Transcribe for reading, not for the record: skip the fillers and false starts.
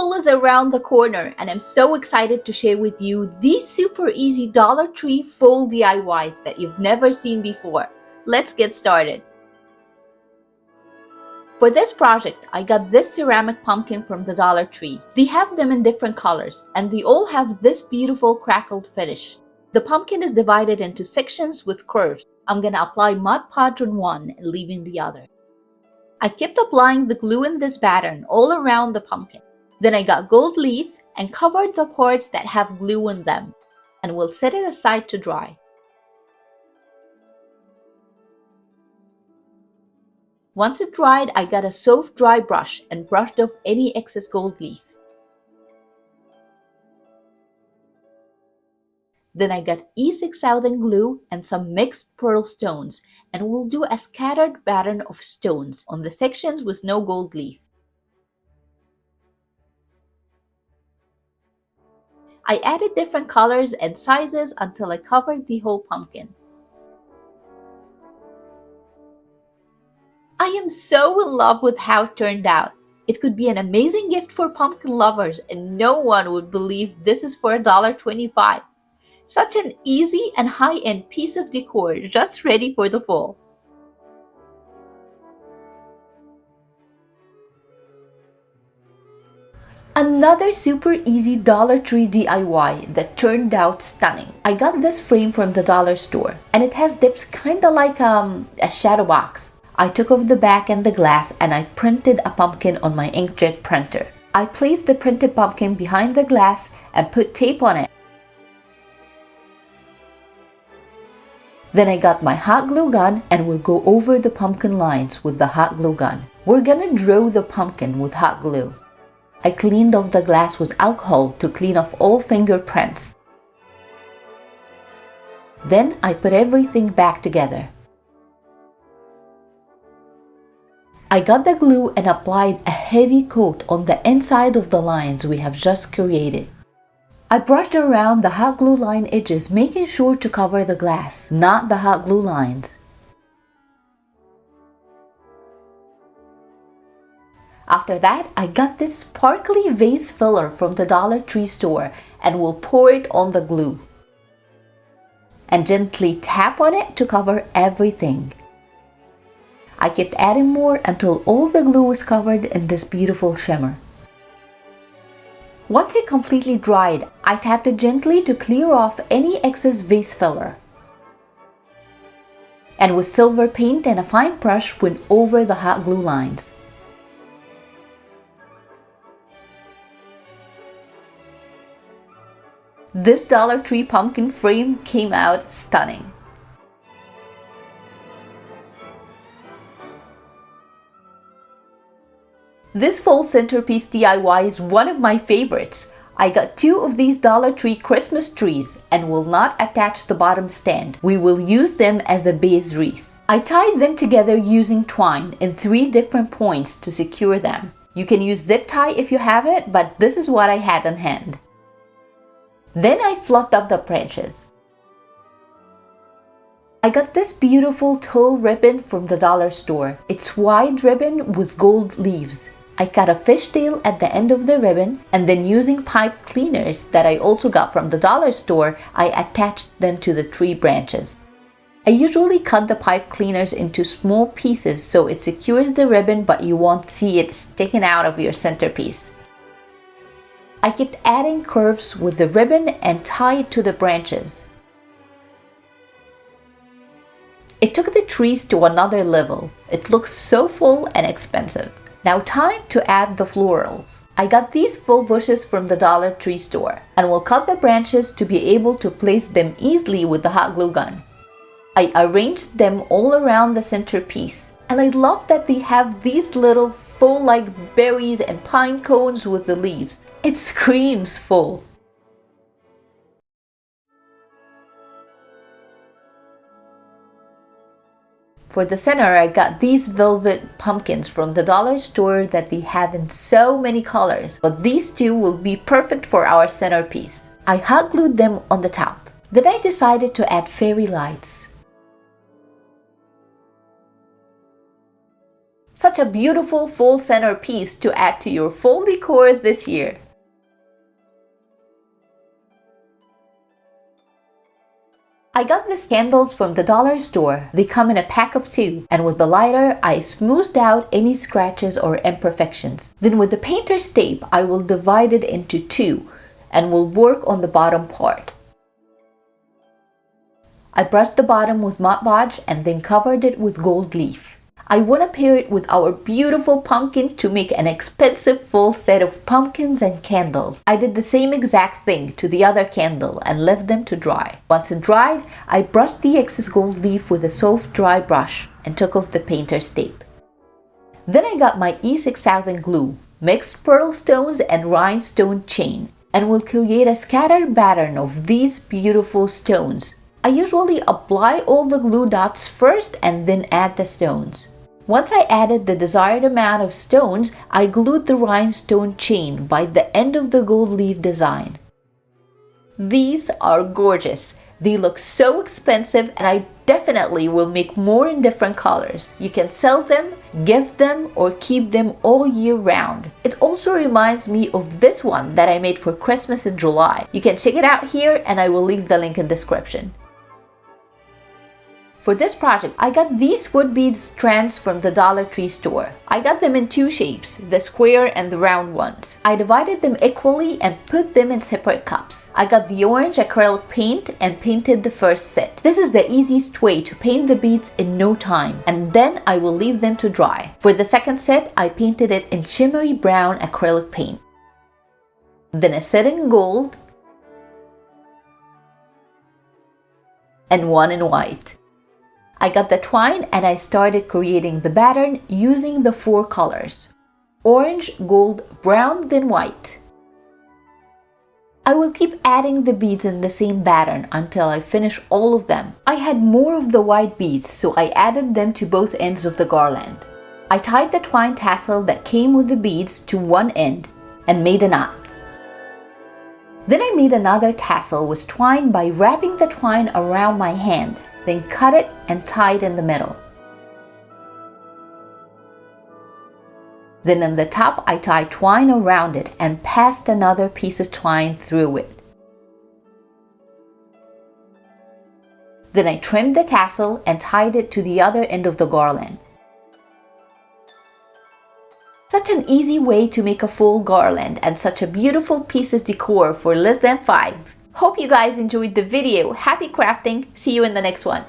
Fall is around the corner and I'm so excited to share with you these super easy Dollar Tree fall DIYs that you've never seen before. Let's get started. For this project, I got this ceramic pumpkin from the Dollar Tree. They have them in different colors and they all have this beautiful crackled finish. The pumpkin is divided into sections with curves. I'm gonna apply Mod Podge on one and leaving the other. I kept applying the glue in this pattern all around the pumpkin. Then I got gold leaf and covered the parts that have glue in them and will set it aside to dry. Once it dried, I got a soft dry brush and brushed off any excess gold leaf. Then I got E6000 glue and some mixed pearl stones and will do a scattered pattern of stones on the sections with no gold leaf. I added different colors and sizes until I covered the whole pumpkin. I am so in love with how it turned out. It could be an amazing gift for pumpkin lovers and no one would believe this is for $1.25. Such an easy and high-end piece of decor just ready for the fall. Another super easy Dollar Tree DIY that turned out stunning. I got this frame from the dollar store and it has dips kinda like a shadow box. I took off the back and the glass and I printed a pumpkin on my inkjet printer. I placed the printed pumpkin behind the glass and put tape on it. Then I got my hot glue gun and will go over the pumpkin lines with the hot glue gun. We're gonna draw the pumpkin with hot glue. I cleaned off the glass with alcohol to clean off all fingerprints. Then I put everything back together. I got the glue and applied a heavy coat on the inside of the lines we have just created. I brushed around the hot glue line edges, making sure to cover the glass, not the hot glue lines. After that, I got this sparkly vase filler from the Dollar Tree store and will pour it on the glue. And gently tap on it to cover everything. I kept adding more until all the glue was covered in this beautiful shimmer. Once it completely dried, I tapped it gently to clear off any excess vase filler. And with silver paint and a fine brush went over the hot glue lines. This Dollar Tree pumpkin frame came out stunning. This fall centerpiece DIY is one of my favorites. I got 2 of these Dollar Tree Christmas trees and will not attach the bottom stand. We will use them as a base wreath. I tied them together using twine in 3 different points to secure them. You can use zip tie if you have it, but this is what I had on hand. Then I fluffed up the branches. I got this beautiful tall ribbon from the dollar store. It's wide ribbon with gold leaves. I cut a fishtail at the end of the ribbon and then using pipe cleaners that I also got from the dollar store, I attached them to the tree branches. I usually cut the pipe cleaners into small pieces so it secures the ribbon but you won't see it sticking out of your centerpiece. I kept adding curves with the ribbon and tied to the branches. It took the trees to another level. It looks so full and expensive. Now time to add the florals. I got these full bushes from the Dollar Tree store and will cut the branches to be able to place them easily with the hot glue gun. I arranged them all around the centerpiece and I love that they have these little full like berries and pine cones with the leaves. It screams full. For the center, I got these velvet pumpkins from the dollar store that they have in so many colors, but these 2 will be perfect for our centerpiece. I hot glued them on the top. Then I decided to add fairy lights. Such a beautiful full centerpiece to add to your fall decor this year. I got these candles from the dollar store. They come in a pack of 2, and with the lighter, I smoothed out any scratches or imperfections. Then with the painter's tape, I will divide it into 2 and will work on the bottom part. I brushed the bottom with Mod Podge and then covered it with gold leaf. I want to pair it with our beautiful pumpkin to make an expensive full set of pumpkins and candles. I did the same exact thing to the other candle and left them to dry. Once it dried, I brushed the excess gold leaf with a soft dry brush and took off the painter's tape. Then I got my E6000 glue, mixed pearl stones and rhinestone chain, and will create a scattered pattern of these beautiful stones. I usually apply all the glue dots first and then add the stones. Once I added the desired amount of stones, I glued the rhinestone chain by the end of the gold leaf design. These are gorgeous. They look so expensive, and I definitely will make more in different colors. You can sell them, gift them, or keep them all year round. It also reminds me of this one that I made for Christmas in July. You can check it out here, and I will leave the link in the description. For this project, I got these wood bead strands from the Dollar Tree store. I got them in 2 shapes, the square and the round ones. I divided them equally and put them in separate cups. I got the orange acrylic paint and painted the first set. This is the easiest way to paint the beads in no time, and then I will leave them to dry. For the second set, I painted it in shimmery brown acrylic paint. Then a set in gold and one in white. I got the twine and I started creating the pattern using the 4 colors: orange, gold, brown, then white. I will keep adding the beads in the same pattern until I finish all of them. I had more of the white beads, so I added them to both ends of the garland. I tied the twine tassel that came with the beads to one end and made a knot. Then I made another tassel with twine by wrapping the twine around my hand, then cut it and tie it in the middle. Then on the top, I tied twine around it and passed another piece of twine through it. Then I trimmed the tassel and tied it to the other end of the garland. Such an easy way to make a full garland and such a beautiful piece of decor for less than $5. Hope you guys enjoyed the video. Happy crafting. See you in the next one.